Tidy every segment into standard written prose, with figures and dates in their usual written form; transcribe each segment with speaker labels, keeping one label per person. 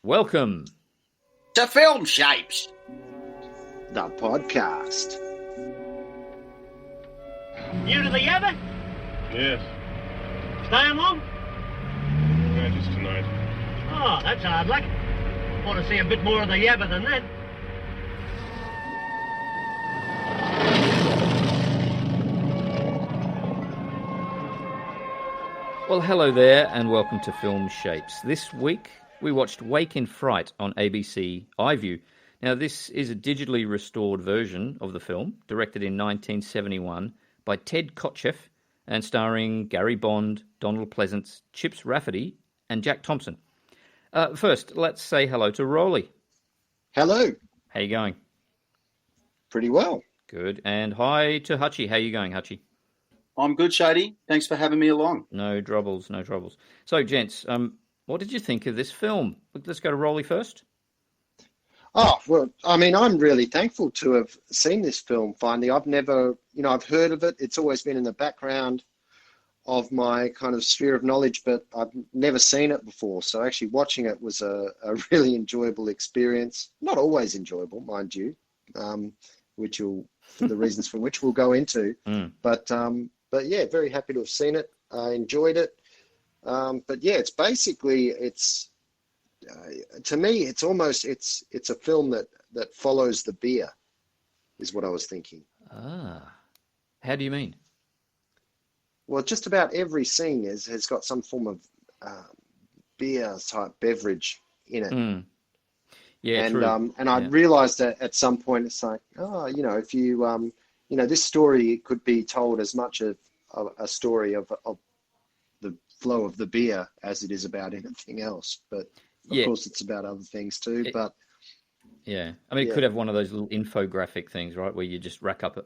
Speaker 1: Welcome
Speaker 2: to Film Shapes,
Speaker 3: the podcast.
Speaker 4: You to the Yabba?
Speaker 5: Yes.
Speaker 4: Staying long?
Speaker 5: Yeah, just tonight.
Speaker 4: Oh, that's hard luck. Want to see a bit more of the Yabba than that.
Speaker 1: Well, hello there, and welcome to Film Shapes. This week, we watched Wake in Fright on ABC iView. Now, this is a digitally restored version of the film, directed in 1971 by Ted Kotcheff and starring Gary Bond, Donald Pleasance, Chips Rafferty, and Jack Thompson. First, let's say hello to Roly.
Speaker 3: Hello.
Speaker 1: How you going?
Speaker 3: Pretty well.
Speaker 1: Good. And hi to Hutchy. How you going, Hutchy?
Speaker 2: I'm good, Shady. Thanks for having me along.
Speaker 1: No troubles, no troubles. So, gents, what did you think of this film? Let's go to Roly first.
Speaker 3: Oh, well, I mean, I'm really thankful to have seen this film finally. I've never, I've heard of it. It's always been in the background of my kind of sphere of knowledge, but I've never seen it before. So actually watching it was a really enjoyable experience. Not always enjoyable, mind you, for the reasons for which we'll go into. But yeah, very happy to have seen it. I enjoyed it. But yeah, it's basically, to me, it's a film that follows the beer, is what I was thinking.
Speaker 1: Ah, how do you mean?
Speaker 3: Well, just about every scene has got some form of beer type beverage in it.
Speaker 1: Yeah,
Speaker 3: and
Speaker 1: true.
Speaker 3: I realised that at some point it's like, if you this story could be told as much of a story of the flow of the beer as it is about anything else. But of course, it's about other things too.
Speaker 1: It could have one of those little infographic things, right, where you just rack up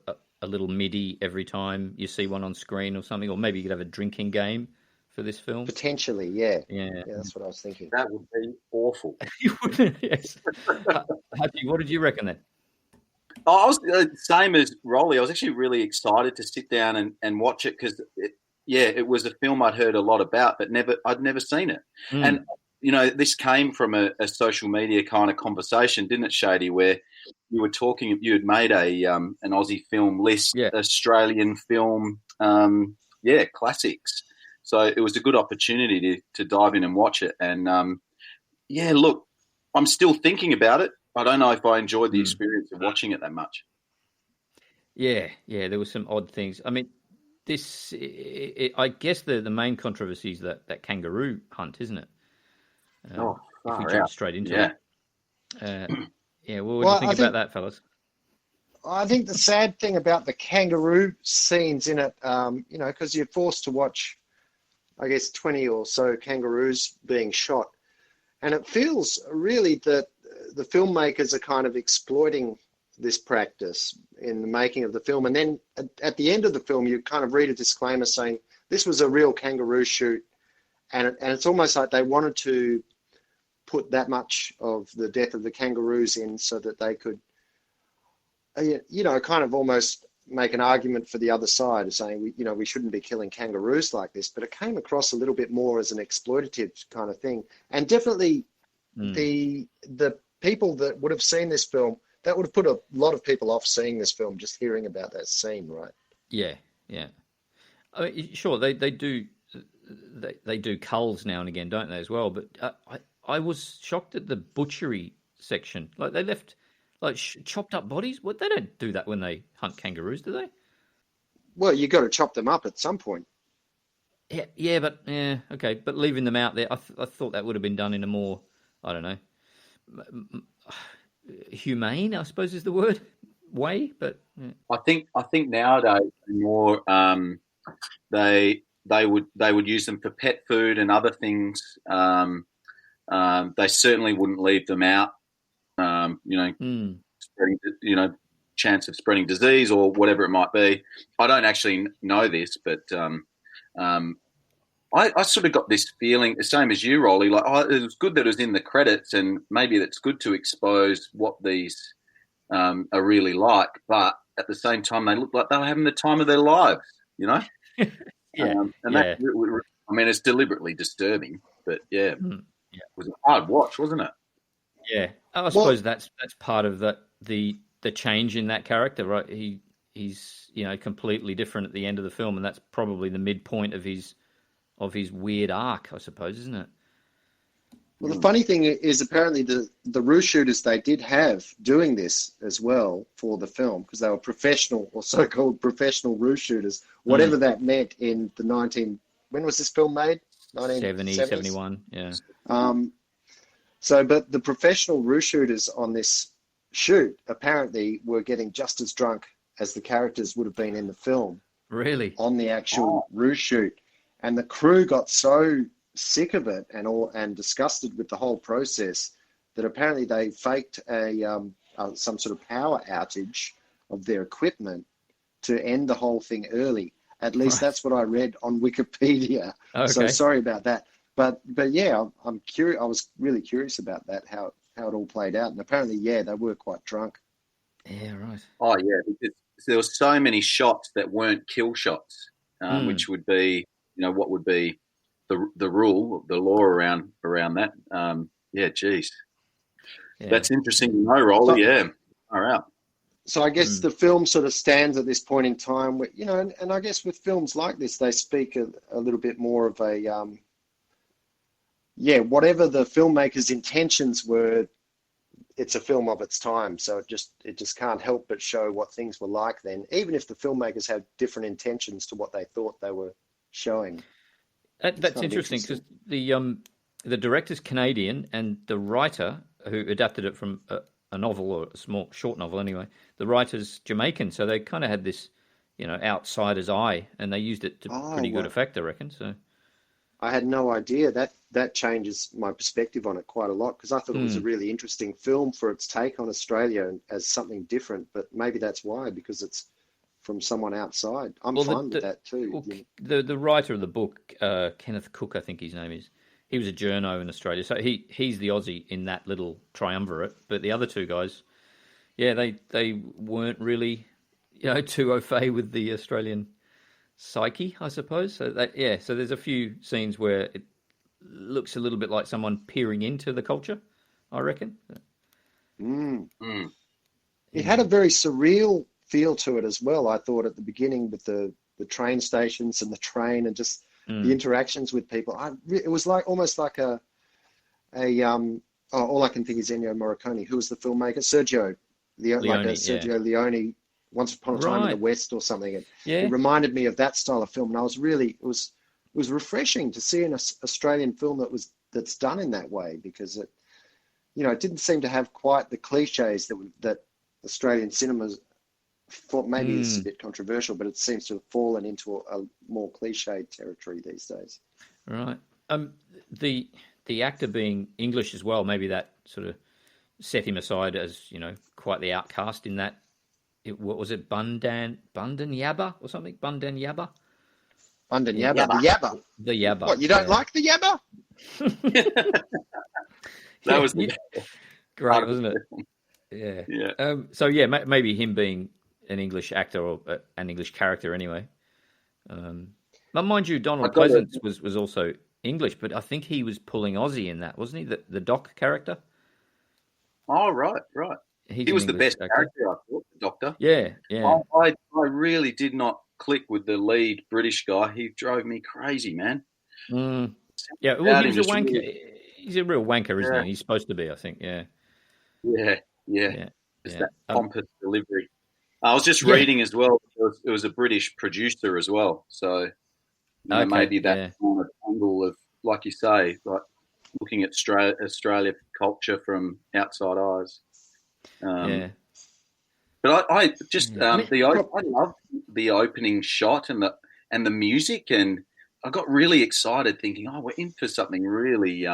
Speaker 1: a little MIDI every time you see one on screen or something, or maybe you could have a drinking game for this film.
Speaker 3: Potentially, yeah. That's what I was thinking.
Speaker 2: That would be awful.
Speaker 1: You wouldn't, yes. Hutchy, what did you reckon then?
Speaker 2: I was same as Rolly. I was actually really excited to sit down and watch it because, it was a film I'd heard a lot about, but I'd never seen it. And this came from a social media kind of conversation, didn't it, Shady? Where you were talking, you had made an Aussie film list, Australian film, classics. So it was a good opportunity to dive in and watch it. And look, I'm still thinking about it. I don't know if I enjoyed the experience of watching it that much. Yeah,
Speaker 1: there were some odd things. I mean, I guess the main controversy is that kangaroo hunt, isn't it? If we jump straight into it. What do you think about that, fellas?
Speaker 3: I think the sad thing about the kangaroo scenes in it, because you're forced to watch, I guess, 20 or so kangaroos being shot. And it feels really that the filmmakers are kind of exploiting this practice in the making of the film. And then at the end of the film, you kind of read a disclaimer saying this was a real kangaroo shoot. And it's almost like they wanted to put that much of the death of the kangaroos in so that they could, kind of almost make an argument for the other side of saying, we shouldn't be killing kangaroos like this. But it came across a little bit more as an exploitative kind of thing. And definitely the people that would have seen this film, that would have put a lot of people off seeing this film, just hearing about that scene, right? Yeah.
Speaker 1: I mean, sure, they do culls now and again, don't they, as well? But I was shocked at the butchery section. Like, they left chopped up bodies. What, they don't do that when they hunt kangaroos, do they?
Speaker 3: Well, you got to chop them up at some point.
Speaker 1: Okay, but leaving them out there, I thought that would have been done in a more, I don't know, humane, I suppose is the word, way. But
Speaker 2: I think nowadays more they would use them for pet food and other things. They certainly wouldn't leave them out. Spreading, chance of spreading disease or whatever it might be. I don't actually know this, but I sort of got this feeling, the same as you, Rolly, like, it was good that it was in the credits, and maybe it's good to expose what these are really like, but at the same time, they look like they were having the time of their lives, That, I mean, it's deliberately disturbing, but it was a hard watch, wasn't it?
Speaker 1: Yeah, I suppose that's part of the change in that character, right? He's completely different at the end of the film, and that's probably the midpoint of his weird arc, I suppose, isn't it?
Speaker 3: Well, the funny thing is apparently the roof shooters they did have doing this as well for the film because they were professional or so-called professional roof shooters, whatever that meant in the when was this film made?
Speaker 1: 70, 71, yeah.
Speaker 3: But the professional roof shooters on this shoot apparently were getting just as drunk as the characters would have been in the film.
Speaker 1: Really?
Speaker 3: On the actual roof shoot. And the crew got so sick of it and disgusted with the whole process that apparently they faked some sort of power outage of their equipment to end the whole thing early. At least that's what I read on Wikipedia. Okay. So sorry about that. But yeah, I'm curious. I was really curious about that, how it all played out. And apparently, yeah, they were quite drunk.
Speaker 1: Yeah, right.
Speaker 2: Oh yeah, because there were so many shots that weren't kill shots, which would be, what would be the rule, the law around that. Yeah, geez. Yeah. That's interesting to know, Roly. Yeah. All right.
Speaker 3: So I guess the film sort of stands at this point in time, where, and I guess with films like this, they speak a little bit more of a, whatever the filmmaker's intentions were, it's a film of its time. So it just can't help but show what things were like then, even if the filmmakers had different intentions to what they thought they were showing.
Speaker 1: That's interesting because the director's Canadian and the writer who adapted it from a novel or a short novel anyway, the writer's Jamaican. So they kind of had this, outsider's eye, and they used it to pretty good effect, I reckon. So
Speaker 3: I had no idea. That changes my perspective on it quite a lot because I thought it was a really interesting film for its take on Australia as something different. But maybe that's why, because it's from someone outside. I'm fine with that too.
Speaker 1: Well, the writer of the book, Kenneth Cook, I think his name is, he was a journo in Australia. So he's the Aussie in that little triumvirate. But the other two guys, yeah, they weren't really, too au fait with the Australian psyche, I suppose. So so there's a few scenes where it looks a little bit like someone peering into the culture, I reckon.
Speaker 3: It had a very surreal feel to it as well, I thought, at the beginning with the train stations and the train and just the interactions with people. It was almost like all I can think is Ennio Morricone, who was the filmmaker, Sergio Leone, Once Upon a Time in the West or something. It reminded me of that style of film, and it was refreshing to see an Australian film that's done in that way, because it didn't seem to have quite the cliches that Australian cinemas thought. Maybe this is a bit controversial, but it seems to have fallen into a more cliched territory these days.
Speaker 1: Right. The actor being English as well, maybe that sort of set him aside as quite the outcast in that. What was it, Bundan Yabba or something? Bundan Yabba?
Speaker 3: Bundan Yabba. The Yabba.
Speaker 1: The Yabba.
Speaker 3: What, you don't like the Yabba?
Speaker 2: That was
Speaker 1: great, wasn't it? Yeah. So maybe him being an English actor or an English character anyway. But mind you, Donald Pleasance was also English, but I think he was pulling Aussie in that, wasn't he? The Doc character.
Speaker 2: Oh, right. He was the best character, I thought, the Doctor.
Speaker 1: Yeah.
Speaker 2: I really did not click with the lead British guy. He drove me crazy, man.
Speaker 1: Yeah, well, he's a wanker. Really... He's a real wanker, isn't he? He's supposed to be, I think. Yeah. Just that pompous delivery.
Speaker 2: I was just reading as well. It was a British producer as well, so maybe that kind of angle of, like you say, like looking at Australia culture from outside eyes. But I just I love the opening shot and the music, and I got really excited thinking, we're in for something really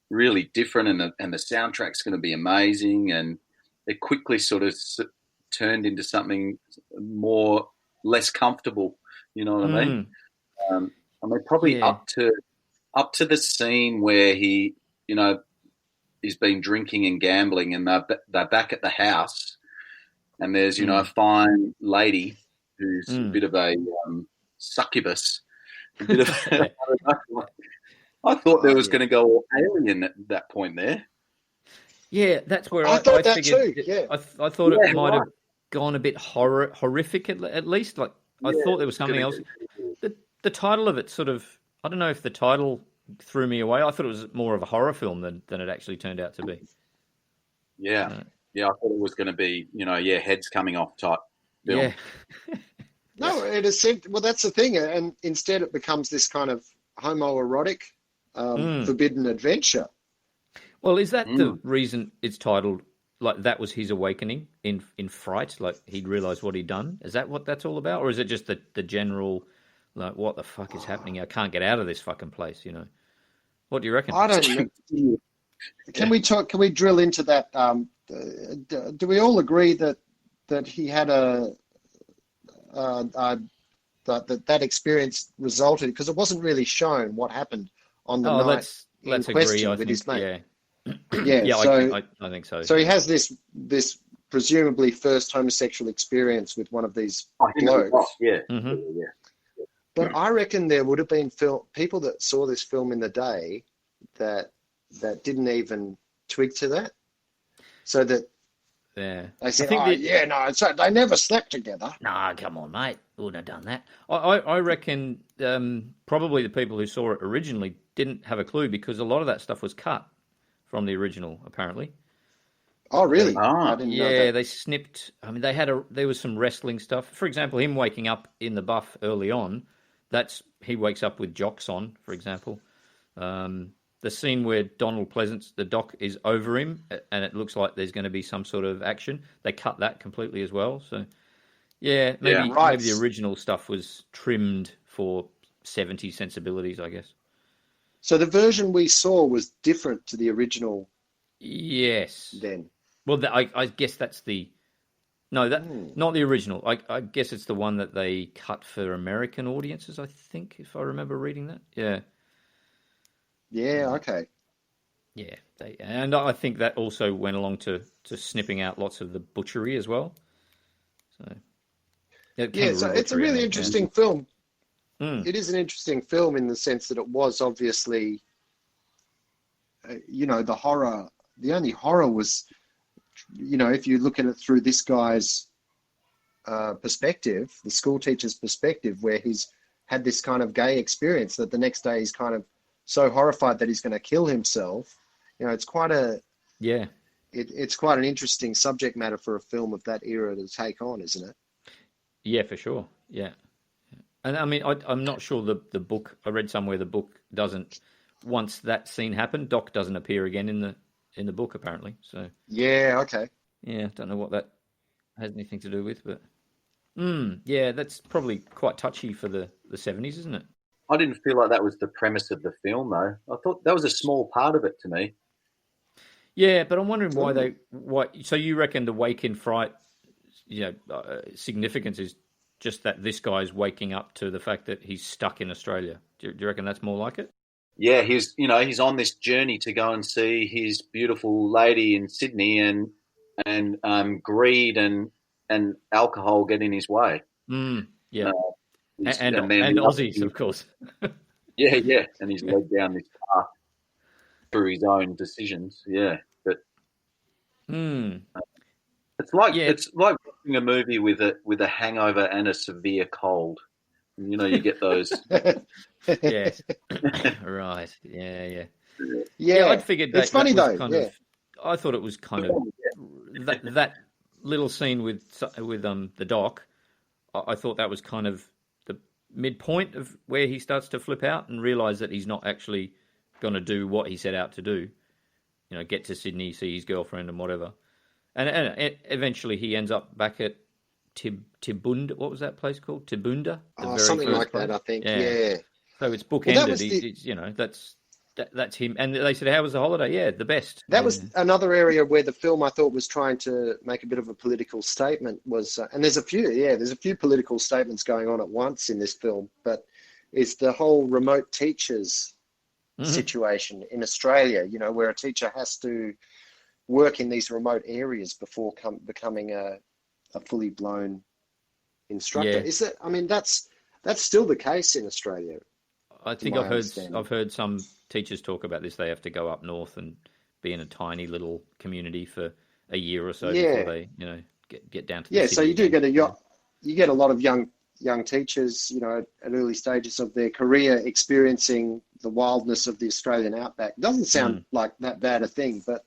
Speaker 2: really different, and the soundtrack's going to be amazing, and it quickly sort of turned into something less comfortable. You know what I mean? Probably up to the scene where he, he's been drinking and gambling, and they're back at the house, and there's a fine lady who's a bit of a succubus. A bit of I thought there was going to go alien at that point there.
Speaker 1: Yeah, that's where
Speaker 3: I thought that
Speaker 1: figured.
Speaker 3: too. Yeah.
Speaker 1: I thought it might
Speaker 2: right.
Speaker 1: have gone a bit horrific at least. Like I thought there was something else. The title of it sort of. I don't know if the title threw me away. I thought it was more of a horror film than it actually turned out to be.
Speaker 2: Yeah. Yeah, I thought it was going to be, heads coming off type film.
Speaker 1: Yeah.
Speaker 3: No, it is. Well, that's the thing, and instead it becomes this kind of homoerotic, forbidden adventure.
Speaker 1: Well, is that the reason it's titled like that was his awakening in Fright? Like he'd realised what he'd done. Is that what that's all about, or is it just the general like what the fuck is happening? I can't get out of this fucking place. What do you reckon?
Speaker 3: I don't know. Can we talk? Can we drill into that? Do we all agree that he had that experience resulted because it wasn't really shown what happened on the night
Speaker 1: let's
Speaker 3: in question with his mate.
Speaker 1: Yeah.
Speaker 3: Yeah, so,
Speaker 1: I think so.
Speaker 3: So he has this presumably first homosexual experience with one of these blokes.
Speaker 2: Yeah.
Speaker 1: Mm-hmm.
Speaker 2: Yeah.
Speaker 3: But I reckon there would have been people that saw this film in the day that didn't even twig to that. So that they said, so they never slept together.
Speaker 1: Nah, come on, mate. Wouldn't have done that. I reckon probably the people who saw it originally didn't have a clue because a lot of that stuff was cut from the original, apparently.
Speaker 3: Oh, really? I didn't know that.
Speaker 1: They snipped. I mean, there was some wrestling stuff. For example, him waking up in the buff early on. He wakes up with jocks on, for example. The scene where Donald Pleasance, the doc, is over him, and it looks like there's going to be some sort of action. They cut that completely as well. So, maybe the original stuff was trimmed for 70s sensibilities, I guess.
Speaker 3: So the version we saw was different to the original.
Speaker 1: Yes.
Speaker 3: Then.
Speaker 1: Well, I guess that's the. No, not the original. I guess it's the one that they cut for American audiences, I think, if I remember reading that. Yeah.
Speaker 3: Yeah, okay.
Speaker 1: Yeah, and I think that also went along to snipping out lots of the butchery as well. So
Speaker 3: so it's a really interesting film. It is an interesting film in the sense that it was obviously, the horror. The only horror was, if you look at it through this guy's perspective, the school teacher's perspective, where he's had this kind of gay experience that the next day he's kind of so horrified that he's going to kill himself. It's quite it's quite an interesting subject matter for a film of that era to take on, isn't it?
Speaker 1: Yeah, for sure. Yeah. And I mean, I'm not sure the book, I read somewhere the book doesn't, once that scene happened, Doc doesn't appear again in the book apparently. So
Speaker 3: yeah, okay.
Speaker 1: Yeah, don't know what that has anything to do with, but that's probably quite touchy for the 70s, isn't it?
Speaker 2: I didn't feel like that was the premise of the film, though. I thought that was a small part of it to me.
Speaker 1: Yeah, but I'm wondering why. So you reckon the Wake in Fright, significance is just that this guy's waking up to the fact that he's stuck in Australia. Do you reckon that's more like it?
Speaker 2: Yeah, he's on this journey to go and see his beautiful lady in Sydney, and greed and alcohol get in his way.
Speaker 1: Yeah. And Aussies, of course.
Speaker 2: yeah, and he's led down this path through his own decisions. Yeah, but it's like watching a movie with a hangover and a severe cold. You get those.
Speaker 1: Yes, right. Yeah.
Speaker 3: Yeah,
Speaker 1: I figured that.
Speaker 3: It's funny
Speaker 1: that
Speaker 3: though.
Speaker 1: Yeah. I thought it was kind of that little scene with the doc. I thought that was kind of the midpoint of where he starts to flip out and realise that he's not actually going to do what he set out to do. Get to Sydney, see his girlfriend and whatever. And eventually he ends up back at Tibunda. What was that place called? Tibunda?
Speaker 3: Something like that, I think. Yeah.
Speaker 1: So it's bookended. That's him. And they said, "How was the holiday?" Yeah, the best.
Speaker 3: That was another area where the film I thought was trying to make a bit of a political statement. And there's a few political statements going on at once in this film. But it's the whole remote teachers situation in Australia. Where a teacher has to work in these remote areas before becoming a fully blown instructor.
Speaker 1: Yeah.
Speaker 3: Is that? I mean, that's still the case in Australia.
Speaker 1: I think I've heard some teachers talk about this. They have to go up north and be in a tiny little community for a year or so
Speaker 3: Yeah.
Speaker 1: before they, get down to the
Speaker 3: Yeah,
Speaker 1: city
Speaker 3: so you do
Speaker 1: again.
Speaker 3: you get a lot of young teachers, at early stages of their career experiencing the wildness of the Australian outback. Doesn't sound like that bad a thing, but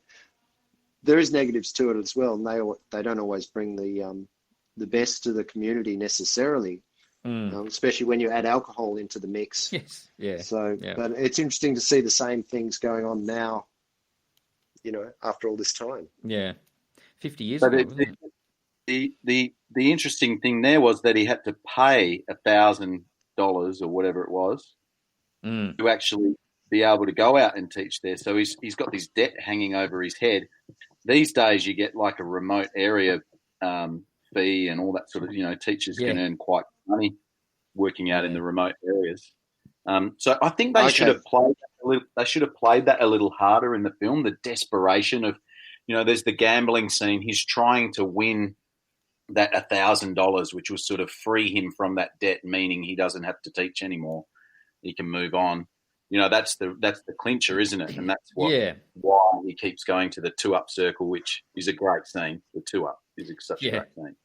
Speaker 3: there is negatives to it as well, and they don't always bring the best to the community necessarily, especially when you add alcohol into the mix.
Speaker 1: Yes, yeah.
Speaker 3: So,
Speaker 1: yeah.
Speaker 3: but it's interesting to see the same things going on now, after all this time.
Speaker 1: Yeah, 50 years
Speaker 2: But
Speaker 1: ago, wasn't it?
Speaker 2: the interesting thing there was that he had to pay $1,000 or whatever it was to actually be able to go out and teach there. So he's got this debt hanging over his head. These days, you get like a remote area fee and all that sort of. Teachers can earn quite money working out in the remote areas. So I think they should have played. They should have played that a little harder in the film. The desperation of, there's the gambling scene. He's trying to win that $1,000, which will sort of free him from that debt, meaning he doesn't have to teach anymore. He can move on. That's the clincher, isn't it? And that's why he keeps going to the 2-up circle, which is a great scene. The 2-up is such a great scene.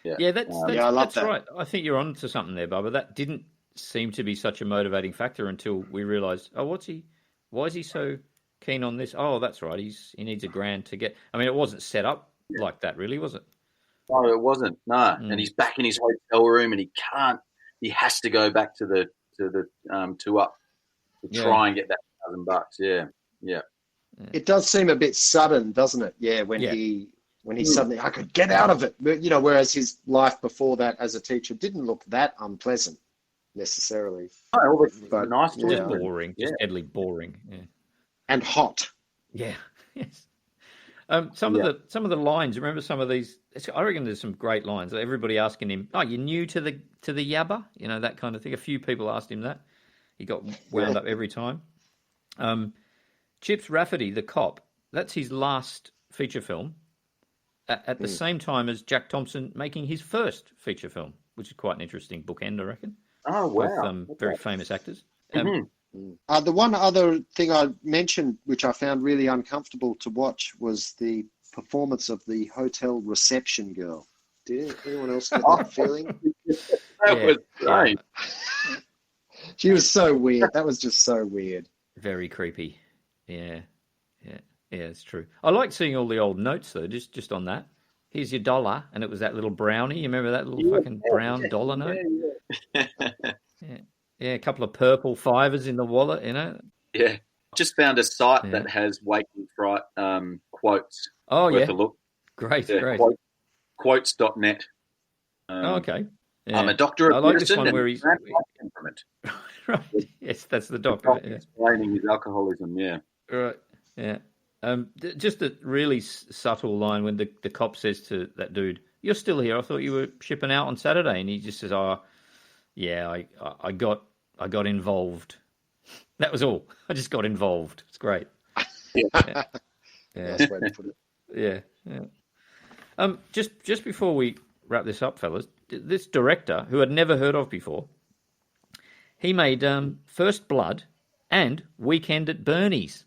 Speaker 2: Yeah,
Speaker 1: that's
Speaker 3: I love that.
Speaker 1: right. I think you're on to something there, Bubba. That didn't seem to be such a motivating factor until we realised, why is he so keen on this? Oh, that's right. He needs $1,000 to get. I mean, it wasn't set up like that, really, was it?
Speaker 2: No, it wasn't. No, and he's back in his hotel room, and he can't. He has to go back to the 2-up to try and get that $1,000. Yeah.
Speaker 3: It does seem a bit sudden, doesn't it? Yeah, when he suddenly, I could get out of it. But, whereas his life before that as a teacher didn't look that unpleasant necessarily.
Speaker 2: Oh, but nice,
Speaker 1: just boring, just deadly boring. Yeah.
Speaker 3: And hot.
Speaker 1: Yeah. Yes. Some of the lines. Remember some of these? I reckon there's some great lines. Everybody asking him, "Oh, you're new to the yabba," that kind of thing. A few people asked him that. He got wound up every time. Chips Rafferty, the cop. That's his last feature film. At the same time as Jack Thompson making his first feature film, which is quite an interesting bookend, I reckon.
Speaker 2: Oh wow!
Speaker 1: Both very famous actors.
Speaker 3: The one other thing I mentioned, which I found really uncomfortable to watch, was the performance of the hotel reception girl. Did anyone else get that feeling?
Speaker 2: That was great.
Speaker 3: She was so weird. That was just so weird.
Speaker 1: Very creepy. Yeah, it's true. I like seeing all the old notes, though, just on that. Here's your $1, and it was that little brownie. You remember that little fucking brown dollar note? Yeah, a couple of purple fivers in the wallet,
Speaker 2: Yeah. Just found a site that has Wake and Fright quotes.
Speaker 1: Oh,
Speaker 2: worth a look.
Speaker 1: Great.
Speaker 2: Quotes.net.
Speaker 1: Okay. Yeah.
Speaker 2: I'm a doctor of
Speaker 1: I like
Speaker 2: medicine
Speaker 1: this one where he's
Speaker 2: temperament.
Speaker 1: right. Yes, that's the doctor.
Speaker 2: Explaining his alcoholism,
Speaker 1: Right. Yeah. Just a really subtle line when the cop says to that dude, "You're still here. I thought you were shipping out on Saturday," and he just says, "Oh, yeah, I got involved. That was all. I just got involved." It's great. Yeah.
Speaker 3: Nice way to put it.
Speaker 1: Yeah. Just before we wrap this up, fellas, this director who I'd never heard of before, he made First Blood and Weekend at Bernie's.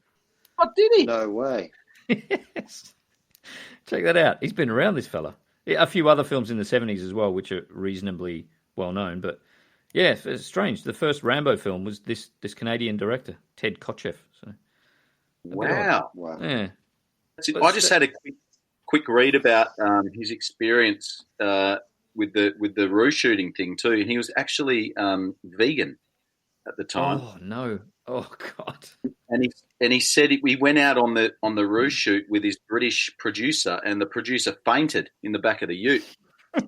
Speaker 2: Oh, did he?
Speaker 3: No way.
Speaker 1: Yes. Check that out. He's been around, this fella. A few other films in the 70s as well, which are reasonably well known. But yeah, it's strange. The first Rambo film was this Canadian director, Ted Kotcheff. So,
Speaker 2: wow.
Speaker 1: Yeah.
Speaker 2: I just had a quick read about his experience with the Roo shooting thing too. He was actually vegan at the time.
Speaker 1: Oh no! Oh God!
Speaker 2: And he said he went out on the Roo shoot with his British producer, and the producer fainted in the back of the ute.
Speaker 3: There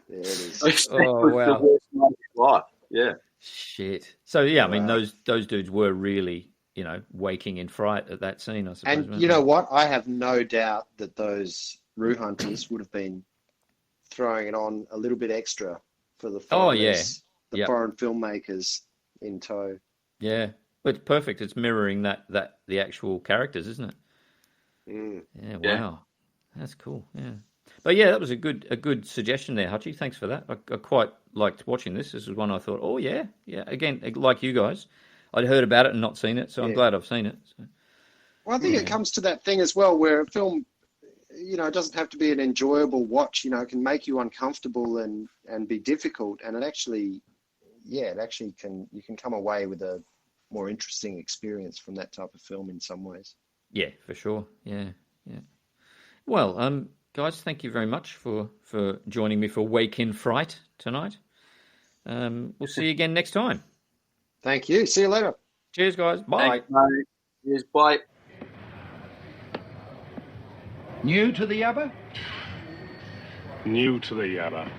Speaker 3: it is.
Speaker 1: Oh wow!
Speaker 2: The worst night of his life. Yeah.
Speaker 1: Shit. So yeah, I mean those dudes were really waking in fright at that scene, I suppose.
Speaker 3: And you know what? I have no doubt that those Roo hunters would have been throwing it on a little bit extra for the foreigners, the foreign filmmakers in tow.
Speaker 1: Yeah, but it's perfect. It's mirroring that the actual characters, isn't it? Yeah. Wow, that's cool. Yeah, but yeah, that was a good suggestion there, Hutchy. Thanks for that. I quite liked watching this. This was one I thought, oh yeah. Again, like you guys, I'd heard about it and not seen it, so I'm glad I've seen it. So.
Speaker 3: Well, I think it comes to that thing as well, where a film, you know, it doesn't have to be an enjoyable watch. You know, it can make you uncomfortable and be difficult, and it actually can. You can come away with a more interesting experience from that type of film in some ways.
Speaker 1: Yeah, for sure. Yeah. Well, guys, thank you very much for joining me for Wake in Fright tonight. We'll see you again next time.
Speaker 3: Thank you. See you later.
Speaker 1: Cheers, guys. Bye.
Speaker 2: Thanks, mate. Cheers, bye.
Speaker 6: New to the Yabba?
Speaker 5: New to the Yabba.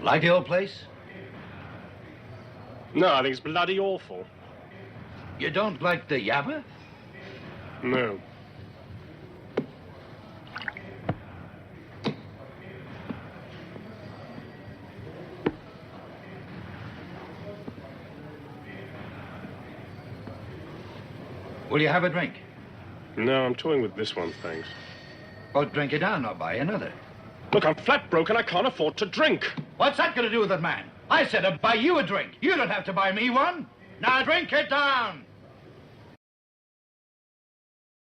Speaker 6: Like the old place?
Speaker 5: No, I think it's bloody awful.
Speaker 6: You don't like the Yabba?
Speaker 5: No.
Speaker 6: Will you have a drink?
Speaker 5: No, I'm toying with this one, thanks.
Speaker 6: Well, drink it down or buy another.
Speaker 5: Look, I'm flat broke and I can't afford to drink.
Speaker 6: What's that got to do with it, man? I said I'd buy you a drink. You don't have to buy me one. Now drink it down.